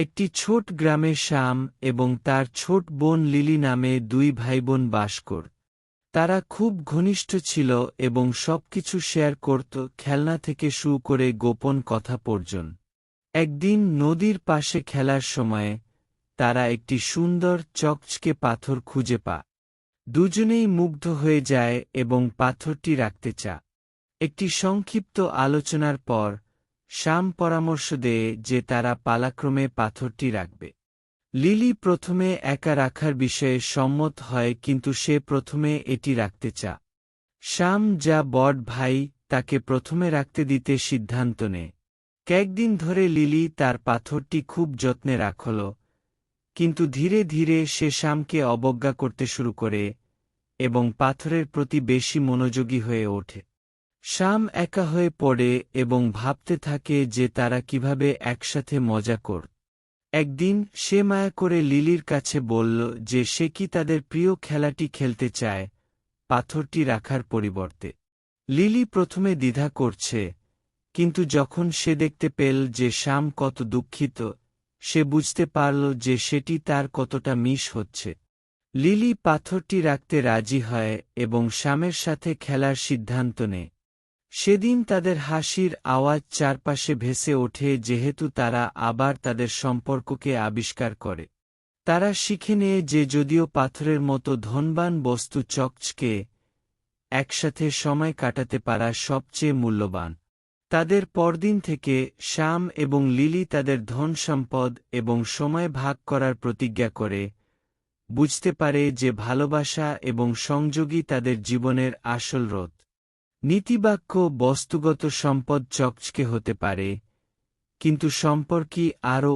একটি ছোট গ্রামে শ্যাম এবং তার ছোট বোন লিলি নামে দুই ভাইবোন বাস করত। তারা খুব ঘনিষ্ঠ ছিল এবং সবকিছু শেয়ার করত, খেলনা থেকে শুরু করে গোপন কথা পর্যন্ত। একদিন নদীর পাশে খেলার সময়ে তারা একটি সুন্দর চকচকে পাথর খুঁজে পায়। দুজনেই মুগ্ধ হয়ে যায় এবং পাথরটি রাখতে চায়। একটি সংক্ষিপ্ত আলোচনার পর শ্যাম পরামর্শ দেয় যে তারা পালাক্রমে পাথরটি রাখবে। লিলি প্রথমে একা রাখার বিষয়ে সম্মত হয়, কিন্তু সে প্রথমে এটি রাখতে চায়। শ্যাম, যা বড় ভাই, তাকে প্রথমে রাখতে দিতে সিদ্ধান্ত নেয়। কয়েকদিন ধরে লিলি তার পাথরটি খুব যত্নে রাখল, কিন্তু ধীরে ধীরে সে শ্যামকে অবজ্ঞা করতে শুরু করে এবং পাথরের প্রতি বেশি মনোযোগী হয়ে ওঠে। শ্যাম একা হয়ে পড়ে এবং ভাবতে থাকে যে তারা কিভাবে একসাথে মজা করত। একদিন সে মায়া করে লিলির কাছে বলল যে সে কি তাদের প্রিয় খেলাটি খেলতে চায়, পাথরটি রাখার পরিবর্তে। লিলি প্রথমে দ্বিধা করছে, কিন্তু যখন সে দেখতে পেল যে শ্যাম কত দুঃখিত, সে বুঝতে পারল যে সেটি তার কতটা মিস হচ্ছে। লিলি পাথরটি রাখতে রাজি হয় এবং শ্যামের সাথে খেলার সিদ্ধান্ত নেয়। সেদিন তাদের হাসির আওয়াজ চারপাশে ভেসে ওঠে, যেহেতু তারা আবার তাদের সম্পর্ককে আবিষ্কার করে। তারা শিখে নেয় যে যদিও পাথরের মতো ধনবান বস্তু চকচকে, একসাথে সময় কাটাতে পারা সবচেয়ে মূল্যবান। তাদের পরদিন থেকে শ্যাম এবং লিলি তাদের ধন সম্পদ এবং সময় ভাগ করার প্রতিজ্ঞা করে, বুঝতে পারে যে ভালোবাসা এবং সংযোগই তাদের জীবনের আসল রোধ। নীতিবাক্য: বস্তুগত সম্পদ চকচকে হতে পারে, কিন্তু সম্পর্কই আরও